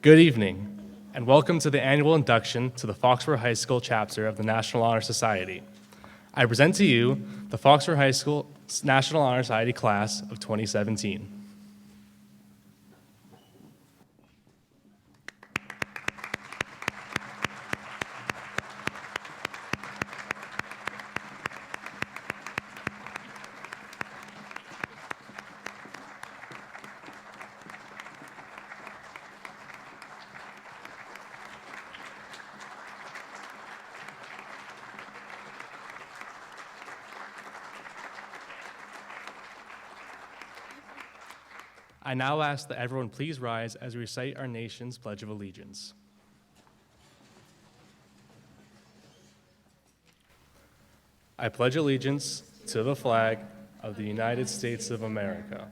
Good evening, and welcome to the annual induction to the Foxboro High School chapter of the National Honor Society. I present to you the Foxboro High School National Honor Society class of 2017. I now ask that everyone please rise as we recite our nation's Pledge of Allegiance. I pledge allegiance to the flag of the United States of America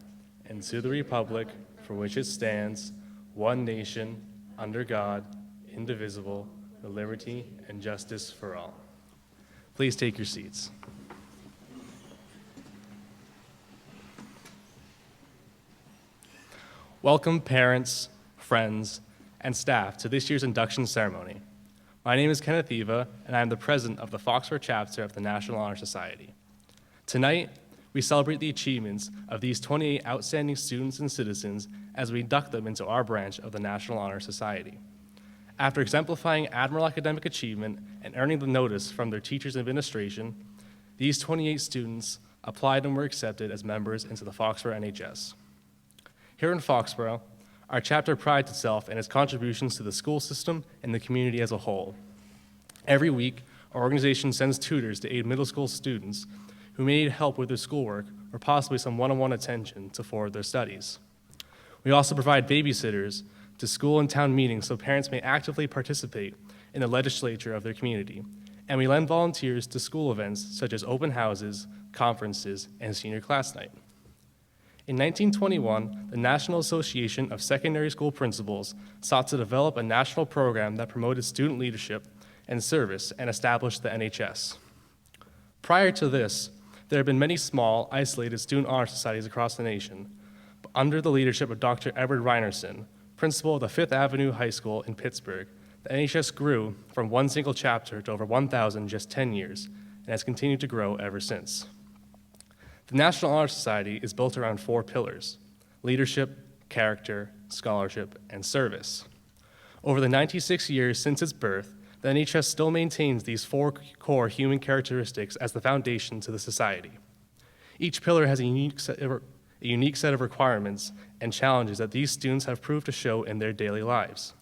and to the republic for which it stands, one nation, under God, indivisible, with liberty and justice for all. Please take your seats. Welcome parents, friends, and staff to this year's induction ceremony. My name is Kenneth Eva, and I am the president of the Foxboro chapter of the National Honor Society. Tonight, we celebrate the achievements of these 28 outstanding students and citizens as we induct them into our branch of the National Honor Society. After exemplifying admirable academic achievement and earning the notice from their teachers and administration, these 28 students applied and were accepted as members into the Foxboro NHS. Here in Foxboro, our chapter prides itself in its contributions to the school system and the community as a whole. Every week, our organization sends tutors to aid middle school students who may need help with their schoolwork or possibly some one-on-one attention to forward their studies. We also provide babysitters to school and town meetings so parents may actively participate in the legislature of their community. And we lend volunteers to school events such as open houses, conferences, and senior class night. In 1921, the National Association of Secondary School Principals sought to develop a national program that promoted student leadership and service and established the NHS. Prior to this, there have been many small, isolated student honor societies across the nation, but under the leadership of Dr. Edward Reinerson, principal of the Fifth Avenue High School in Pittsburgh, the NHS grew from one single chapter to over 1,000 in just 10 years and has continued to grow ever since. The National Honor Society is built around four pillars: leadership, character, scholarship, and service. Over the 96 years since its birth, the NHS still maintains these four core human characteristics as the foundation to the society. Each pillar has a unique set of requirements and challenges that these students have proved to show in their daily lives.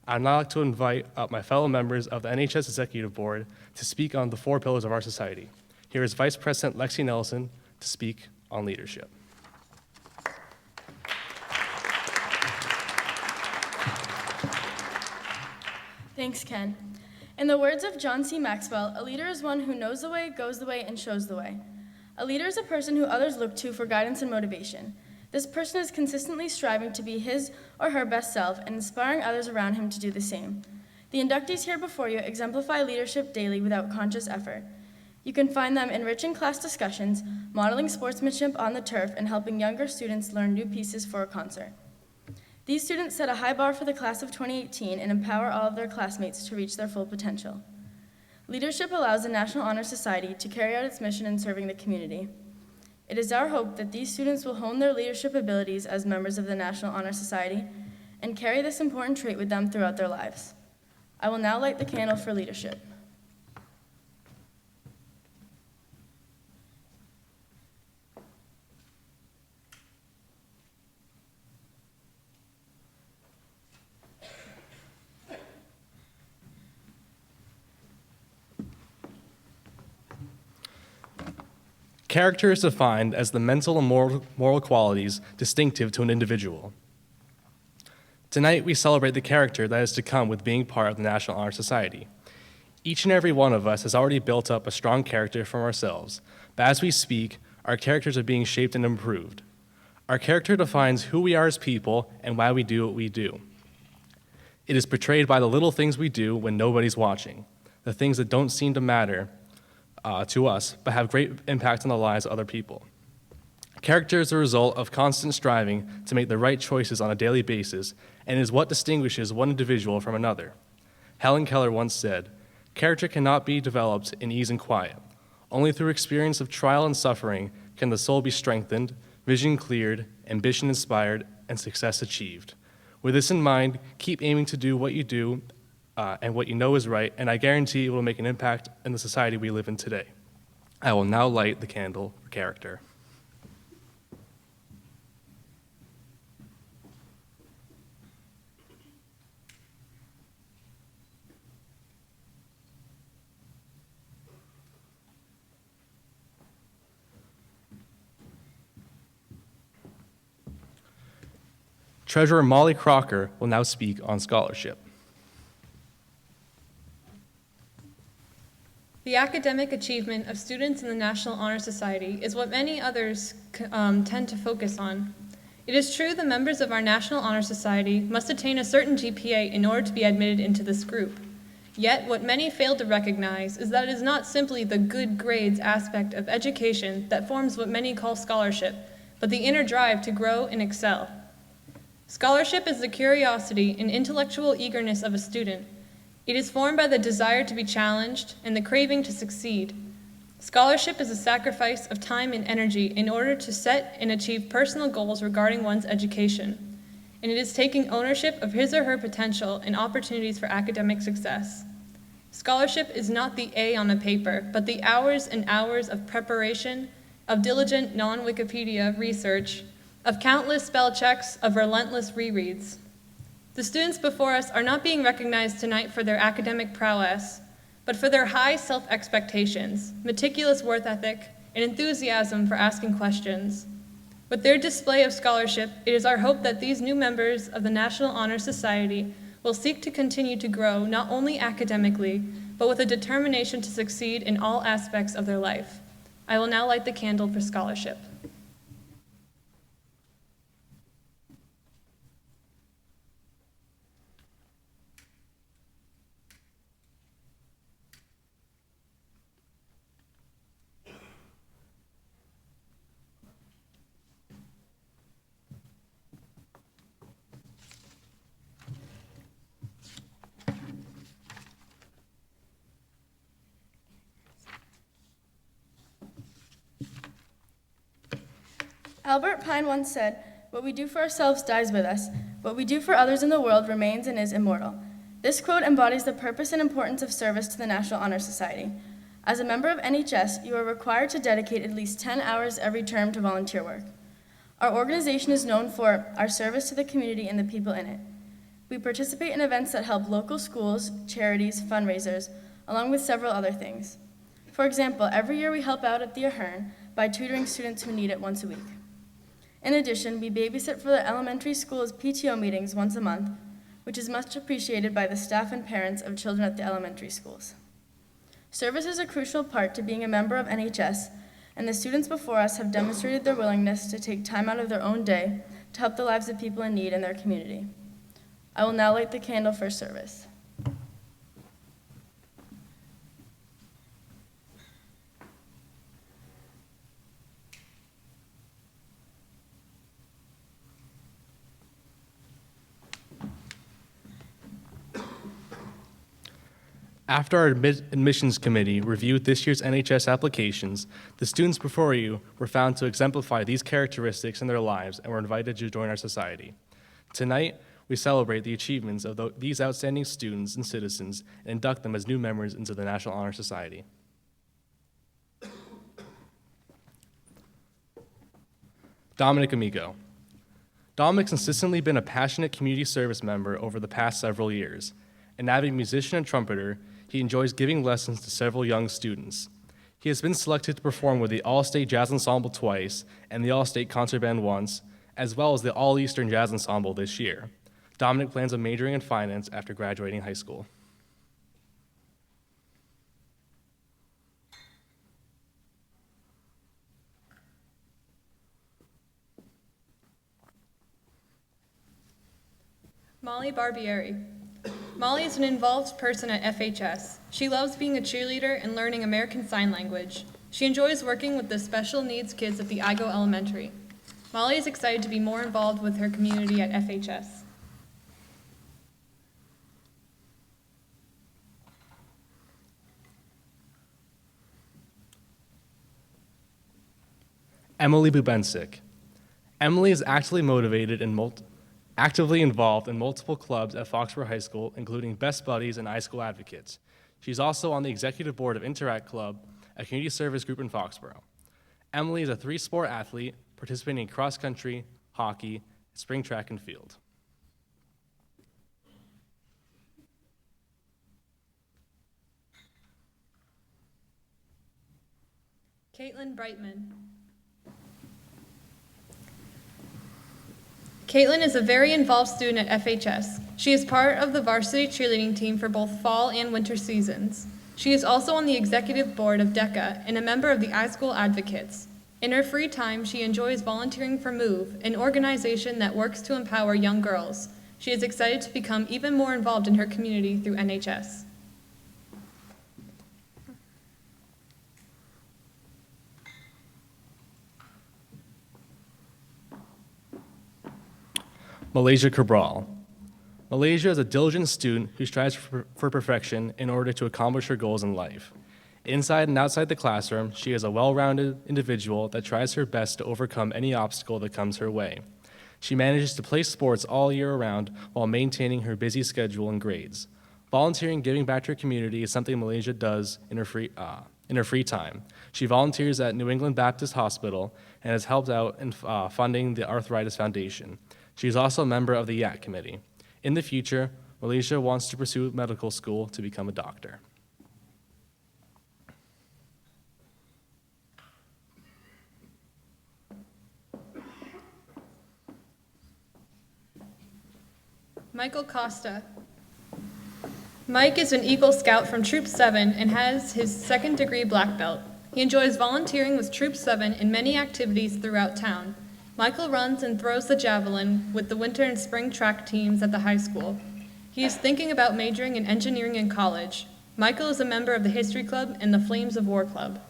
I'd now like to invite up my fellow members of the NHS Executive Board to speak on the four pillars of our society. Here is Vice President Lexi Nelson to speak on leadership. Thanks, Ken. In the words of John C. Maxwell, a leader is one who knows the way, goes the way, and shows the way. A leader is a person who others look to for guidance and motivation. This person is consistently striving to be his or her best self and inspiring others around him to do the same. The inductees here before you exemplify leadership daily without conscious effort. You can find them enriching class discussions, modeling sportsmanship on the turf, and helping younger students learn new pieces for a concert. These students set a high bar for the class of 2018 and empower all of their classmates to reach their full potential. Leadership allows the National Honor Society to carry out its mission in serving the community. It is our hope that these students will hone their leadership abilities as members of the National Honor Society and carry this important trait with them throughout their lives. I will now light the candle for leadership. Character is defined as the mental and moral qualities distinctive to an individual. Tonight, we celebrate the character that is to come with being part of the National Honor Society. Each and every one of us has already built up a strong character from ourselves, but as we speak, our characters are being shaped and improved. Our character defines who we are as people and why we do what we do. It is portrayed by the little things we do when nobody's watching, the things that don't seem to matter to us, but have great impact on the lives of other people. Character is the result of constant striving to make the right choices on a daily basis and is what distinguishes one individual from another. Helen Keller once said, "Character cannot be developed in ease and quiet. Only through experience of trial and suffering can the soul be strengthened, vision cleared, ambition inspired, and success achieved." With this in mind, keep aiming to do what you do and what you know is right, and I guarantee it will make an impact in the society we live in today. I will now light the candle for character. Treasurer Molly Crocker will now speak on scholarship. The academic achievement of students in the National Honor Society is what many others tend to focus on. It is true the members of our National Honor Society must attain a certain GPA in order to be admitted into this group. Yet, what many fail to recognize is that it is not simply the good grades aspect of education that forms what many call scholarship, but the inner drive to grow and excel. Scholarship is the curiosity and intellectual eagerness of a student. It is formed by the desire to be challenged and the craving to succeed. Scholarship is a sacrifice of time and energy in order to set and achieve personal goals regarding one's education, and it is taking ownership of his or her potential and opportunities for academic success. Scholarship is not the A on a paper, but the hours and hours of preparation, of diligent non-Wikipedia research, of countless spell checks, of relentless rereads. The students before us are not being recognized tonight for their academic prowess, but for their high self-expectations, meticulous work ethic, and enthusiasm for asking questions. With their display of scholarship, it is our hope that these new members of the National Honor Society will seek to continue to grow not only academically, but with a determination to succeed in all aspects of their life. I will now light the candle for scholarship. Albert Pine once said, "What we do for ourselves dies with us. What we do for others in the world remains and is immortal." This quote embodies the purpose and importance of service to the National Honor Society. As a member of NHS, you are required to dedicate at least 10 hours every term to volunteer work. Our organization is known for our service to the community and the people in it. We participate in events that help local schools, charities, fundraisers, along with several other things. For example, every year we help out at the Ahern by tutoring students who need it once a week. In addition, we babysit for the elementary school's PTO meetings once a month, which is much appreciated by the staff and parents of children at the elementary schools. Service is a crucial part to being a member of NHS, and the students before us have demonstrated their willingness to take time out of their own day to help the lives of people in need in their community. I will now light the candle for service. After our admissions committee reviewed this year's NHS applications, the students before you were found to exemplify these characteristics in their lives and were invited to join our society. Tonight, we celebrate the achievements of these outstanding students and citizens and induct them as new members into the National Honor Society. Dominic Amico. Dominic's consistently been a passionate community service member over the past several years. An avid musician and trumpeter, he enjoys giving lessons to several young students. He has been selected to perform with the All-State Jazz Ensemble twice and the All-State Concert Band once, as well as the All-Eastern Jazz Ensemble this year. Dominic plans on majoring in finance after graduating high school. Molly Barbieri. Molly is an involved person at FHS. She loves being a cheerleader and learning American Sign Language. She enjoys working with the special needs kids at the Igo Elementary. Molly is excited to be more involved with her community at FHS. Emily Bubensic. Emily is actively motivated and actively involved in multiple clubs at Foxboro High School, including Best Buddies and iSchool Advocates. She's also on the executive board of Interact Club, a community service group in Foxboro. Emily is a three-sport athlete, participating in cross-country, hockey, spring track, and field. Caitlin Brightman. Caitlin is a very involved student at FHS. She is part of the varsity cheerleading team for both fall and winter seasons. She is also on the executive board of DECA and a member of the iSchool Advocates. In her free time, she enjoys volunteering for MOVE, an organization that works to empower young girls. She is excited to become even more involved in her community through NHS. Malaysia Cabral. Malaysia is a diligent student who strives for perfection in order to accomplish her goals in life. Inside and outside the classroom, she is a well-rounded individual that tries her best to overcome any obstacle that comes her way. She manages to play sports all year round while maintaining her busy schedule and grades. Volunteering and giving back to her community is something Malaysia does in her free time. She volunteers at New England Baptist Hospital and has helped out in funding the Arthritis Foundation. She is also a member of the YAC committee. In the future, Malaysia wants to pursue medical school to become a doctor. Michael Costa. Mike is an Eagle Scout from Troop 7 and has his second-degree black belt. He enjoys volunteering with Troop 7 in many activities throughout town. Michael runs and throws the javelin with the winter and spring track teams at the high school. He is thinking about majoring in engineering in college. Michael is a member of the History Club and the Flames of War Club.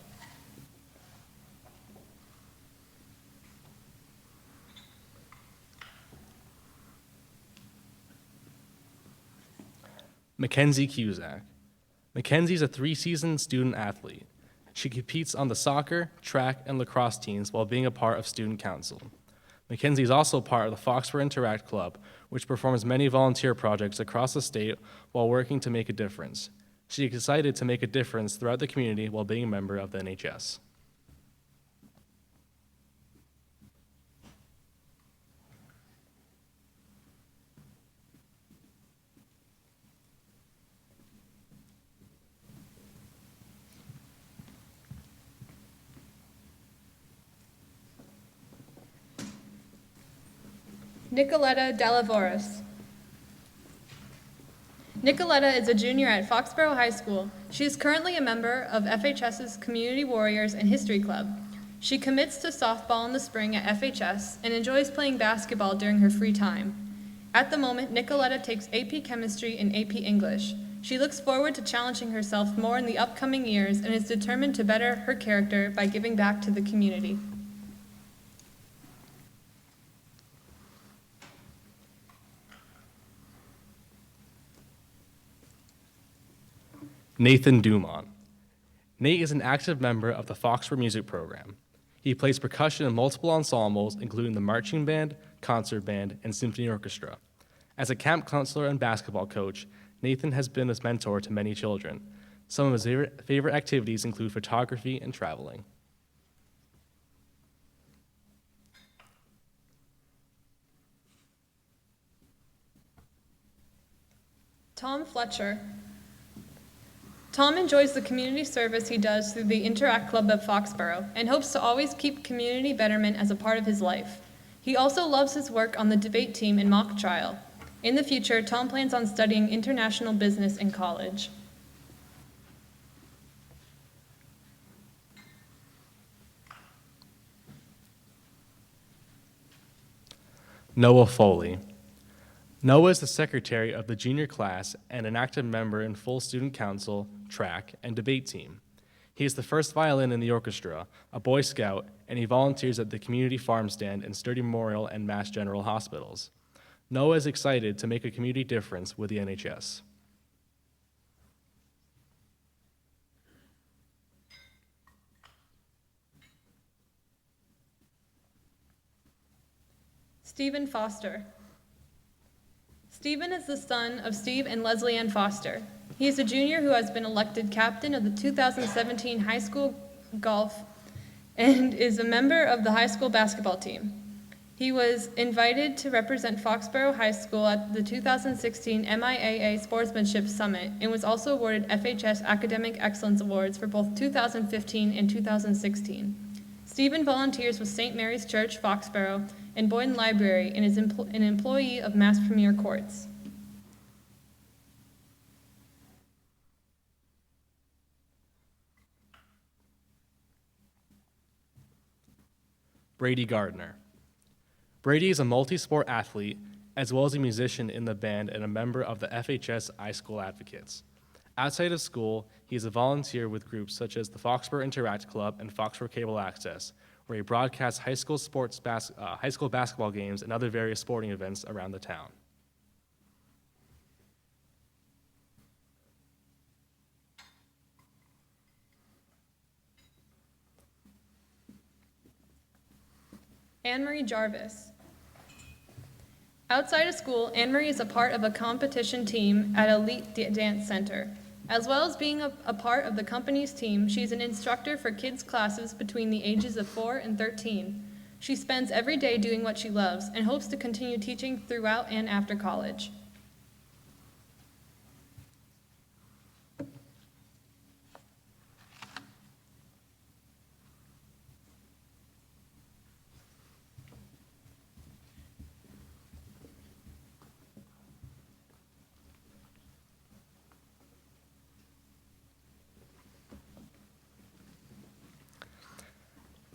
Mackenzie Cusack. Mackenzie is a three-season student athlete. She competes on the soccer, track, and lacrosse teams while being a part of student council. Mackenzie is also part of the Foxboro Interact Club, which performs many volunteer projects across the state while working to make a difference. She is excited to make a difference throughout the community while being a member of the NHS. Nicoletta Dallavoris. Nicoletta is a junior at Foxboro High School. She is currently a member of FHS's Community Warriors and History Club. She commits to softball in the spring at FHS and enjoys playing basketball during her free time. At the moment, Nicoletta takes AP Chemistry and AP English. She looks forward to challenging herself more in the upcoming years and is determined to better her character by giving back to the community. Nathan Dumont. Nate is an active member of the Foxboro Music Program. He plays percussion in multiple ensembles, including the marching band, concert band, and symphony orchestra. As a camp counselor and basketball coach, Nathan has been a mentor to many children. Some of his favorite activities include photography and traveling. Tom Fletcher. Tom enjoys the community service he does through the Interact Club of Foxboro and hopes to always keep community betterment as a part of his life. He also loves his work on the debate team and mock trial. In the future, Tom plans on studying international business in college. Noah Foley. Noah is the secretary of the junior class and an active member in full student council, track, and debate team. He is the first violin in the orchestra, a Boy Scout, and he volunteers at the community farm stand in Sturdy Memorial and Mass General hospitals. Noah is excited to make a community difference with the NHS. Stephen Foster. Stephen is the son of Steve and Leslie Ann Foster. He is a junior who has been elected captain of the 2017 high school golf and is a member of the high school basketball team. He was invited to represent Foxboro High School at the 2016 MIAA Sportsmanship Summit and was also awarded FHS Academic Excellence Awards for both 2015 and 2016. Stephen volunteers with St. Mary's Church, Foxboro, and Boyden Library and is an employee of Mass Premier Courts. Brady Gardner. Brady is a multi-sport athlete, as well as a musician in the band and a member of the FHS iSchool Advocates. Outside of school, he is a volunteer with groups such as the Foxboro Interact Club and Foxboro Cable Access, where he broadcasts high school basketball games and other various sporting events around the town. Annmarie Jarvis. Outside of school, Annmarie is a part of a competition team at Elite Dance Center. As well as being a part of the company's team, she's an instructor for kids' classes between the ages of 4 and 13. She spends every day doing what she loves and hopes to continue teaching throughout and after college.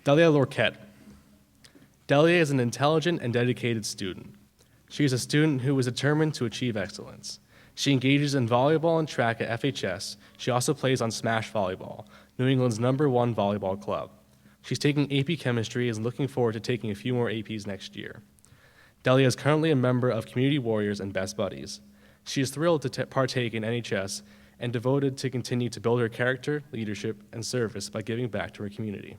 Dahlia Lorket. Dahlia is an intelligent and dedicated student. She is a student who is determined to achieve excellence. She engages in volleyball and track at FHS. She also plays on Smash Volleyball, New England's #1 volleyball club. She's taking AP Chemistry and is looking forward to taking a few more APs next year. Dahlia is currently a member of Community Warriors and Best Buddies. She is thrilled to partake in NHS and devoted to continue to build her character, leadership, and service by giving back to her community.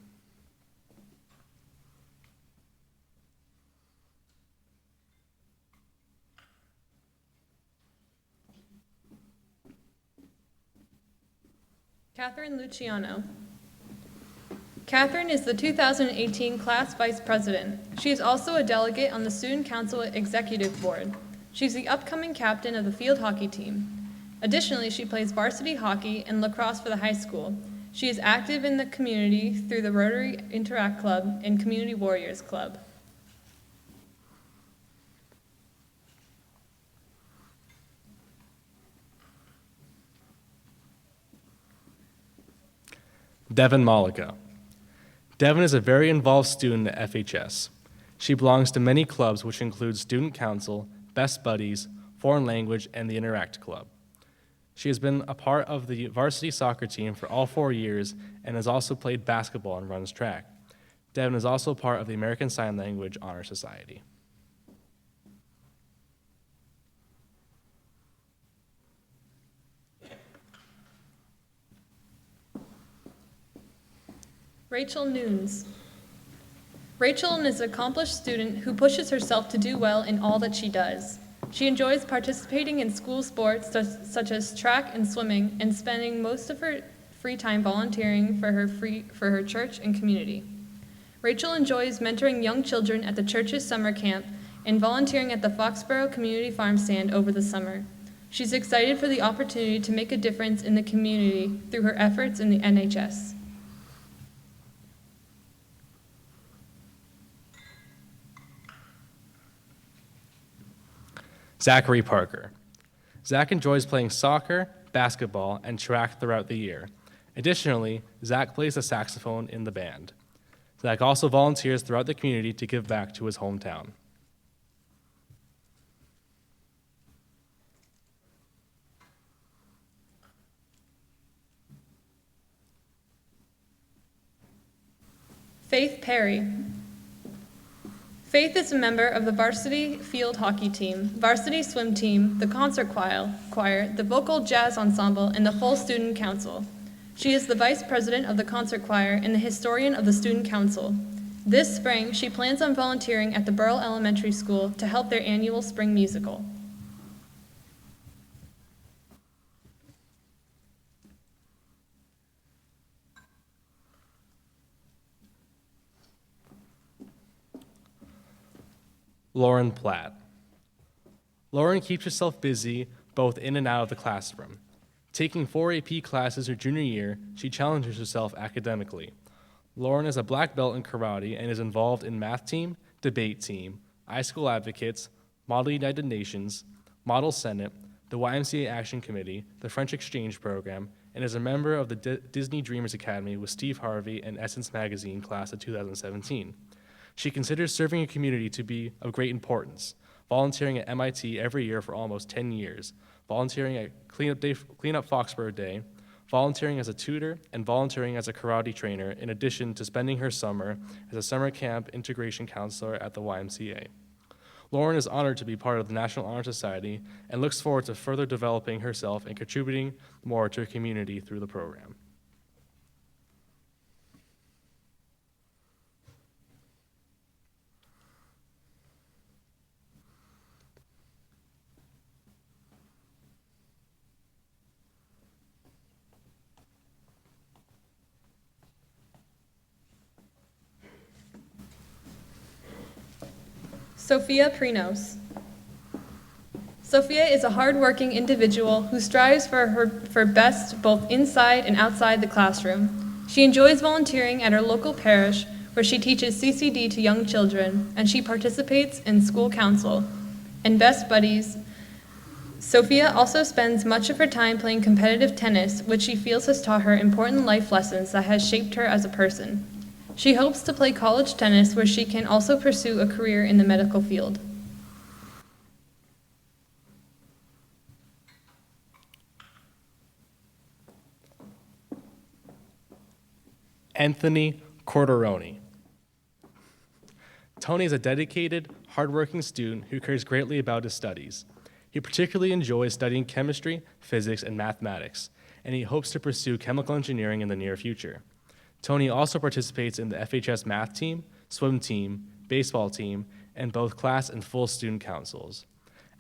Katherine Luciano. Katherine is the 2018 class vice president. She is also a delegate on the Student Council Executive Board. She's the upcoming captain of the field hockey team. Additionally, she plays varsity hockey and lacrosse for the high school. She is active in the community through the Rotary Interact Club and Community Warriors Club. Devin Malika. Devin is a very involved student at FHS. She belongs to many clubs, which include Student Council, Best Buddies, Foreign Language, and the Interact Club. She has been a part of the varsity soccer team for all 4 years and has also played basketball and runs track. Devin is also part of the American Sign Language Honor Society. Rachael Nunes. Rachael is an accomplished student who pushes herself to do well in all that she does. She enjoys participating in school sports such as track and swimming and spending most of her free time volunteering for her church and community. Rachael enjoys mentoring young children at the church's summer camp and volunteering at the Foxboro Community Farm Stand over the summer. She's excited for the opportunity to make a difference in the community through her efforts in the NHS. Zachary Parker. Zach enjoys playing soccer, basketball, and track throughout the year. Additionally, Zach plays the saxophone in the band. Zach also volunteers throughout the community to give back to his hometown. Faith Perry. Faith is a member of the varsity field hockey team, varsity swim team, the concert choir, the vocal jazz ensemble, and the full student council. She is the vice president of the concert choir and the historian of the student council. This spring, she plans on volunteering at the Burrell Elementary School to help their annual spring musical. Lauren Platt. Lauren keeps herself busy both in and out of the classroom. Taking 4 AP classes her junior year, she challenges herself academically. Lauren is a black belt in karate and is involved in math team, debate team, iSchool Advocates, Model United Nations, Model Senate, the YMCA Action Committee, the French Exchange Program, and is a member of the Disney Dreamers Academy with Steve Harvey and Essence Magazine class of 2017. She considers serving a community to be of great importance, volunteering at MIT every year for almost 10 years, volunteering at Cleanup Foxboro Day, volunteering as a tutor, and volunteering as a karate trainer, in addition to spending her summer as a summer camp integration counselor at the YMCA. Lauren is honored to be part of the National Honor Society and looks forward to further developing herself and contributing more to her community through the program. Sophia Perez. Sophia is a hardworking individual who strives for best both inside and outside the classroom. She enjoys volunteering at her local parish, where she teaches CCD to young children, and she participates in school council and Best Buddies. Sophia also spends much of her time playing competitive tennis, which she feels has taught her important life lessons that has shaped her as a person. She hopes to play college tennis, where she can also pursue a career in the medical field. Anthony Quartone. Tony is a dedicated, hardworking student who cares greatly about his studies. He particularly enjoys studying chemistry, physics, and mathematics, and he hopes to pursue chemical engineering in the near future. Tony also participates in the FHS math team, swim team, baseball team, and both class and full student councils.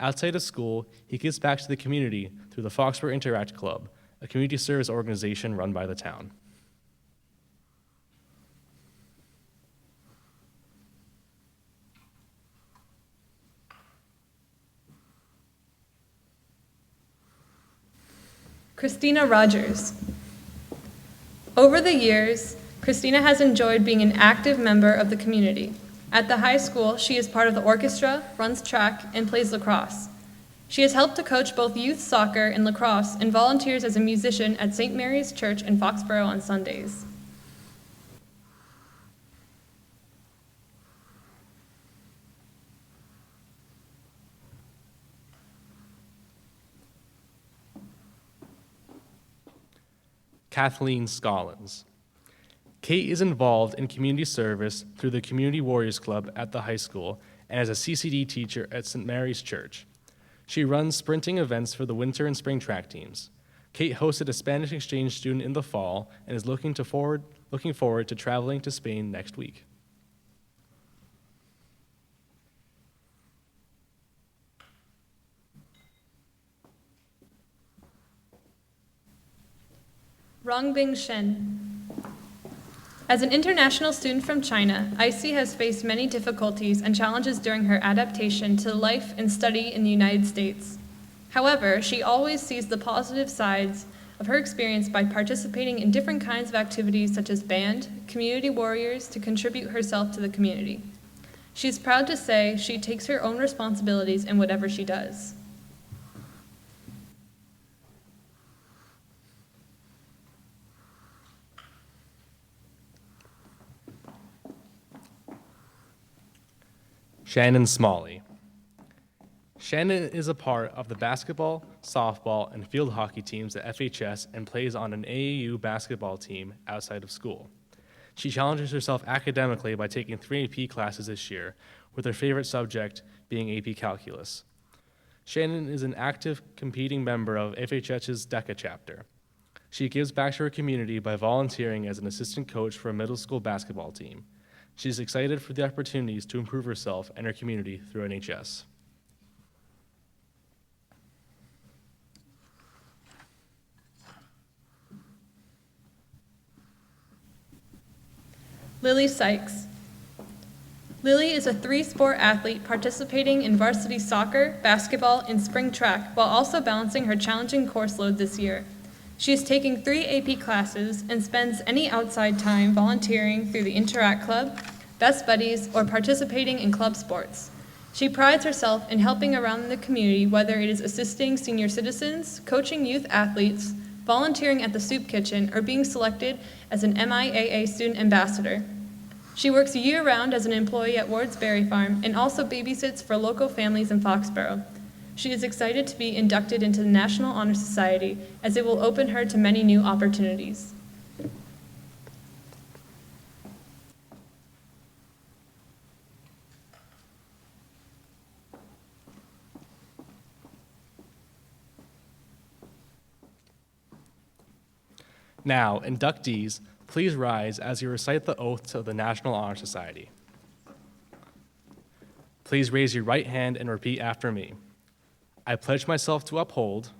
Outside of school, he gives back to the community through the Foxboro Interact Club, a community service organization run by the town. Christina Rodgers. Over the years, Christina has enjoyed being an active member of the community. At the high school, she is part of the orchestra, runs track, and plays lacrosse. She has helped to coach both youth soccer and lacrosse and volunteers as a musician at St. Mary's Church in Foxboro on Sundays. Kathleen Collins. Kate is involved in community service through the Community Warriors Club at the high school and as a CCD teacher at St. Mary's Church. She runs sprinting events for the winter and spring track teams. Kate hosted a Spanish exchange student in the fall and is looking forward to traveling to Spain next week. Rongbing Shen. As an international student from China, Icy has faced many difficulties and challenges during her adaptation to life and study in the United States. However, she always sees the positive sides of her experience by participating in different kinds of activities such as band, community warriors, to contribute herself to the community. She is proud to say she takes her own responsibilities in whatever she does. Shannon Smalley. Shannon is a part of the basketball, softball, and field hockey teams at FHS and plays on an AAU basketball team outside of school. She challenges herself academically by taking 3 AP classes this year, with her favorite subject being AP Calculus. Shannon is an active competing member of FHS's DECA chapter. She gives back to her community by volunteering as an assistant coach for a middle school basketball team. She's excited for the opportunities to improve herself and her community through NHS. Lilly Sykes. Lilly is a 3-sport athlete participating in varsity soccer, basketball, and spring track while also balancing her challenging course load this year. She is taking 3 AP classes and spends any outside time volunteering through the Interact Club, Best Buddies, or participating in club sports. She prides herself in helping around the community, whether it is assisting senior citizens, coaching youth athletes, volunteering at the soup kitchen, or being selected as an MIAA student ambassador. She works year-round as an employee at Ward's Berry Farm and also babysits for local families in Foxboro. She is excited to be inducted into the National Honor Society, as it will open her to many new opportunities. Now, inductees, please rise as you recite the oath to the National Honor Society. Please raise your right hand and repeat after me. I pledge myself to uphold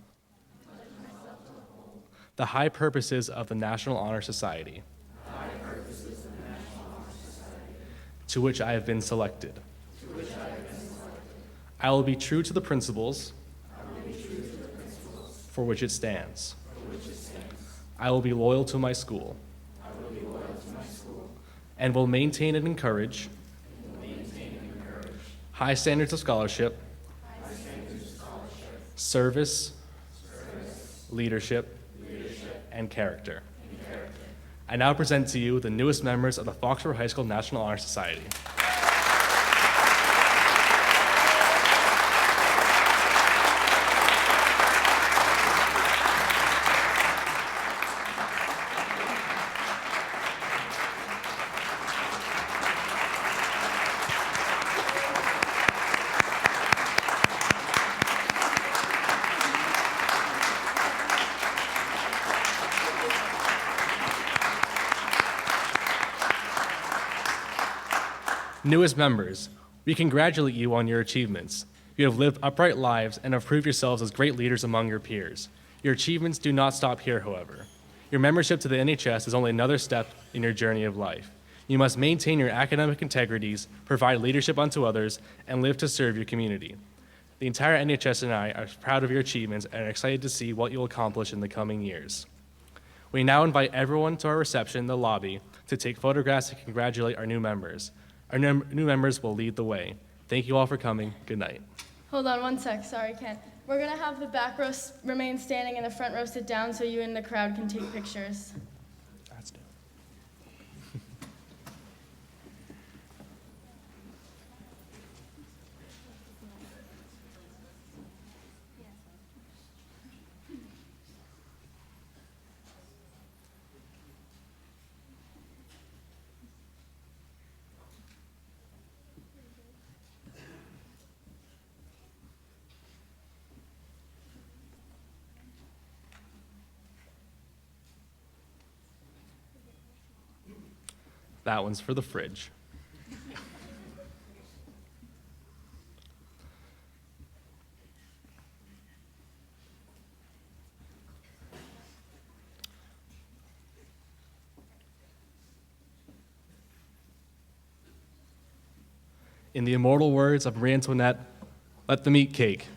the high purposes of the National Honor Society, to which I have been selected. I will be true to the principles for which it stands. I will be loyal to my school and will maintain and encourage high standards of scholarship, service, leadership, and character. I now present to you the newest members of the Foxboro High School National Honor Society. Newest members, we congratulate you on your achievements. You have lived upright lives and have proved yourselves as great leaders among your peers. Your achievements do not stop here, however. Your membership to the NHS is only another step in your journey of life. You must maintain your academic integrities, provide leadership unto others, and live to serve your community. The entire NHS and I are proud of your achievements and are excited to see what you'll accomplish in the coming years. We now invite everyone to our reception in the lobby to take photographs and congratulate our new members. Our new members will lead the way. Thank you all for coming. Good night. Hold on one sec. Sorry, Ken. We're going to have the back row remain standing and the front row sit down so you and the crowd can take pictures. That's new. That one's for the fridge. In the immortal words of Marie Antoinette, let them eat cake.